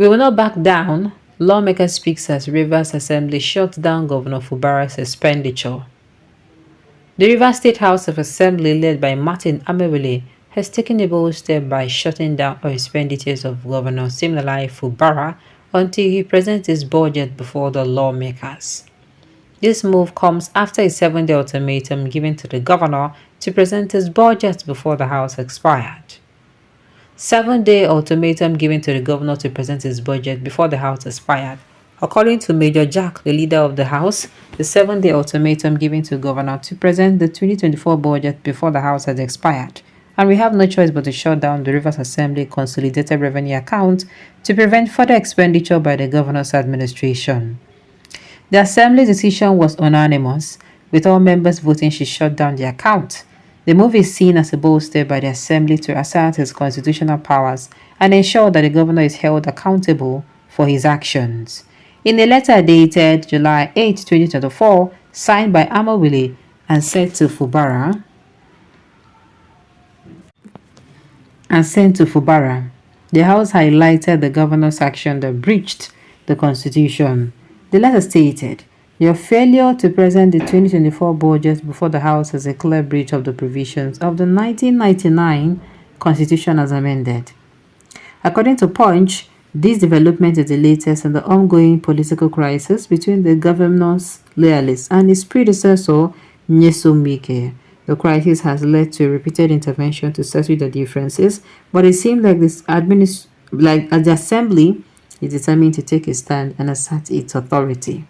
We will not back down. Lawmakers speaks as Rivers Assembly shuts down Governor Fubaras' expenditure. The Rivers State House of Assembly, led by Martin Amewele, has taken a bold step by shutting down all expenditures of Governor Siminalayi Fubara until he presents his budget before the lawmakers. This move comes after a 7-day ultimatum given to the governor to present his budget before the House expired. 7-day ultimatum given to the governor to present his budget before the House expired. According to Major Jack, the leader of the House, the 7-day ultimatum given to the governor to present the 2024 budget before the House has expired, and we have no choice but to shut down the Rivers Assembly Consolidated Revenue Account to prevent further expenditure by the governor's administration. The Assembly's decision was unanimous, with all members voting to shut down the account. The move is seen as a bold step by the Assembly to assert its constitutional powers and ensure that the governor is held accountable for his actions. In a letter dated July 8, 2024, signed by Amewele and sent to Fubara, the House highlighted the governor's action that breached the Constitution. The letter stated, "Your failure to present the 2024 budget before the House is a clear breach of the provisions of the 1999 Constitution as amended." According to Punch, this development is the latest in the ongoing political crisis between the governor's loyalists and his predecessor, Nyesom Wike. The crisis has led to a repeated intervention to settle the differences, but it seems like the Assembly is determined to take a stand and assert its authority.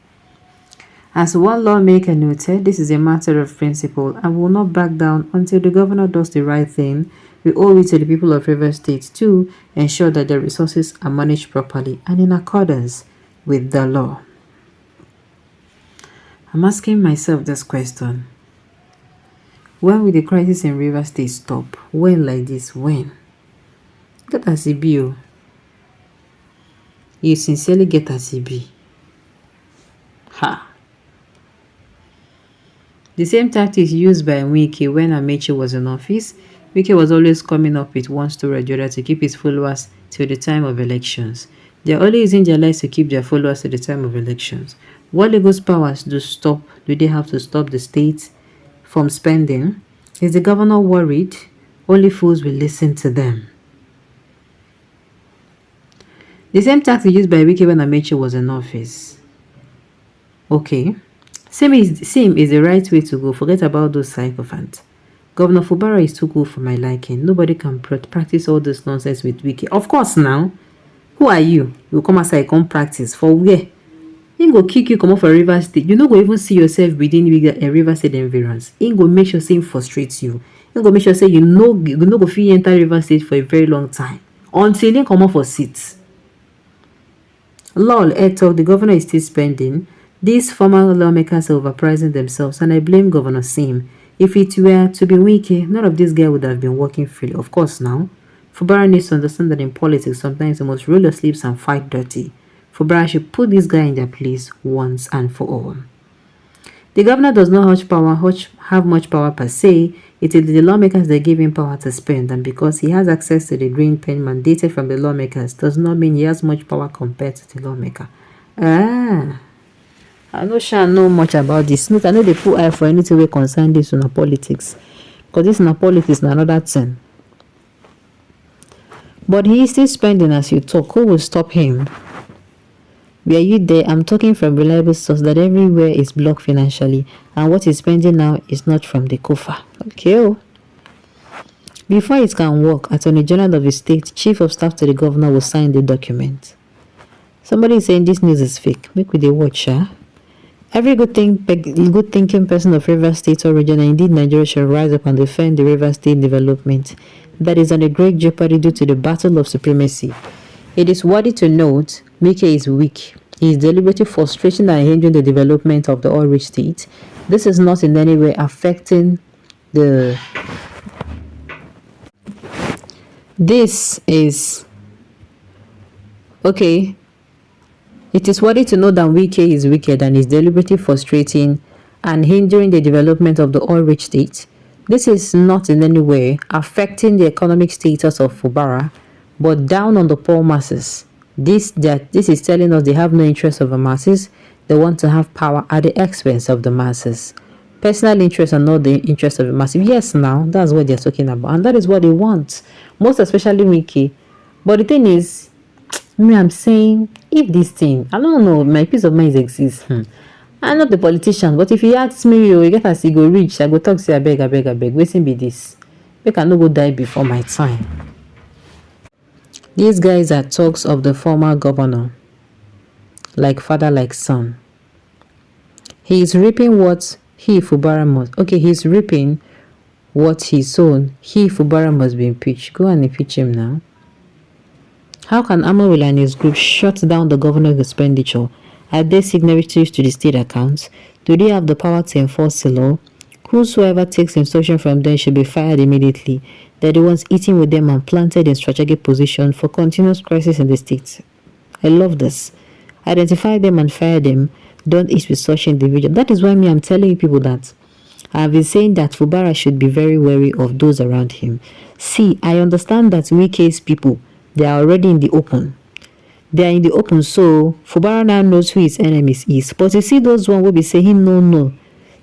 As one lawmaker noted, this is a matter of principle and will not back down until the governor does the right thing. We owe it to the people of Rivers State to ensure that the resources are managed properly and in accordance with the law. I'm asking myself this question. When will the crisis in Rivers State stop? When like this? When? Get as it be. You sincerely get as it be. Ha! The same tactics used by Wike when Amechi was in office. Wike was always coming up with one story or the other to keep his followers till the time of elections. They are only using their lives to keep their followers till the time of elections. What legal powers do they have to stop the state from spending? Is the governor worried? Only fools will listen to them. The same tactic used by Wike when Amechi was in office. Okay. Same is the right way to go. Forget about those sycophants. Governor Fubara is too cool for my liking. Nobody can practice all this nonsense with Wike. Of course now. Who are you? You come outside, come practice. For where? He go kick you, come off a River State. You no go even see yourself within a River State environs. He go make sure say him frustrates you. He go make sure say you no go fit enter River State for a very long time. Until he come off for seats. Lol, Eto, the governor is still spending. These former lawmakers are overpricing themselves, and I blame Governor Sim. If it were to be Wike, none of these guys would have been working freely. Of course now. Fubara needs to understand that in politics, sometimes you must roll your sleeves and fight dirty. Fubara should put this guy in their place once and for all. The governor does not have much power per se. It is the lawmakers that give him power to spend, and because he has access to the green pen mandated from the lawmakers, does not mean he has much power compared to the lawmaker. I know much about this. Look, I know they put eye for anything we concern this in politics. Because this in politics is another thing. But he is still spending as you talk. Who will stop him? Were you there? I'm talking from reliable source that everywhere is blocked financially. And what he's spending now is not from the Kofa. Okay. Before it can work, Attorney General of the state, Chief of Staff to the Governor will sign the document. Somebody is saying this news is fake. Make with the watch, Every good thinking person of Rivers State origin, and indeed Nigeria, should rise up and defend the Rivers State development that is under great jeopardy due to the battle of supremacy. It is worthy to note, Wike is weak. He is deliberately frustrating and hindering the development of the oil-rich state. This is not in any way affecting the... This is... Okay. It is worthy to note that Wike is wicked and is deliberately frustrating and hindering the development of the oil-rich state. This is not in any way affecting the economic status of Fubara, but down on the poor masses. This is telling us they have no interest of the masses. They want to have power at the expense of the masses. Personal interest and not the interest of the masses. Yes, now that's what they're talking about, and that is what they want, most especially Wiki. But the thing is, me, I'm saying, if this thing, I don't know, my peace of mind exists. I'm not the politician, but if he asks me, you get as he go reach, I go talk, say, I beg, waiting be this. Make I no go die before my time. These guys are talks of the former governor, like father, like son. He is reaping what he's reaping what he sown. Fubara must be impeached. Go and impeach him now. How can Amawila and his group shut down the governor's expenditure? Are they signatories to the state accounts? Do they have the power to enforce the law? Whosoever takes instruction from them should be fired immediately. They're the ones eating with them and planted in strategic position for continuous crisis in the state. I love this. Identify them and fire them. Don't eat with such individuals. That is why I'm telling people that I have been saying that Fubaras should be very wary of those around him. See, I understand that we case people, they are already in the open. They are in the open, so Fubaras now knows who his enemies is. But you see those one will be saying no.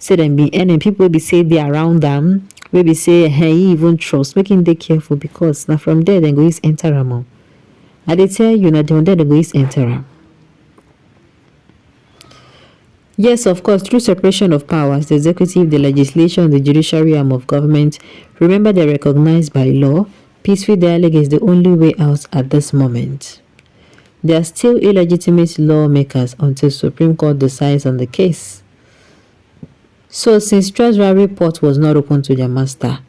Say them be enemy. People will be say they are around them. Will be say hey, he even trust. Making they careful because now from there they go is enter them. I they tell you now they go is enter them. Yes, of course, through separation of powers, the executive, the legislation, the judiciary arm of government, remember they're recognized by law. Peaceful dialogue is the only way out at this moment. There are still illegitimate lawmakers until Supreme Court decides on the case. So, since Treasury report was not open to their master,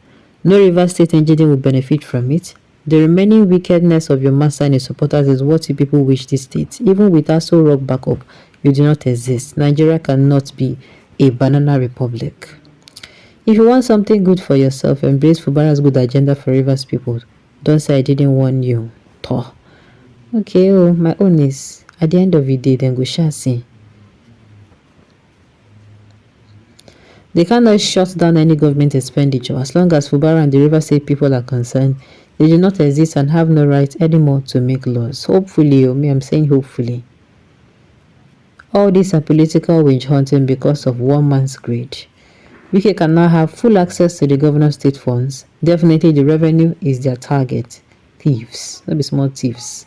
no Rivers State engineer will benefit from it. The remaining wickedness of your master and his supporters is what you people wish this state. Even with us so rock backup, you do not exist. Nigeria cannot be a banana republic. If you want something good for yourself, embrace Fubaras' good agenda for Rivers people. Don't say I didn't warn you. Toh. Okay, my own is at the end of the day, then go shall see. They cannot shut down any government expenditure as long as Fubaras and the Rivers State people are concerned. They do not exist and have no right anymore to make laws. Hopefully, I'm saying hopefully. All these are political witch hunting because of one man's greed. Wike can now have full access to the governor's state funds. Definitely the revenue is their target. Thieves. Not be small thieves.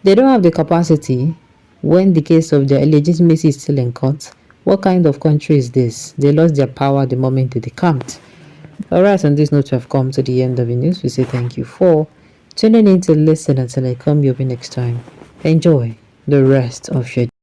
They don't have the capacity when the case of their illegitimacy is still in court. What kind of country is this? They lost their power the moment they decamped. Alright, on this note, we have come to the end of the news. We say thank you for tuning in to listen until I come your way next time. Enjoy the rest of your day.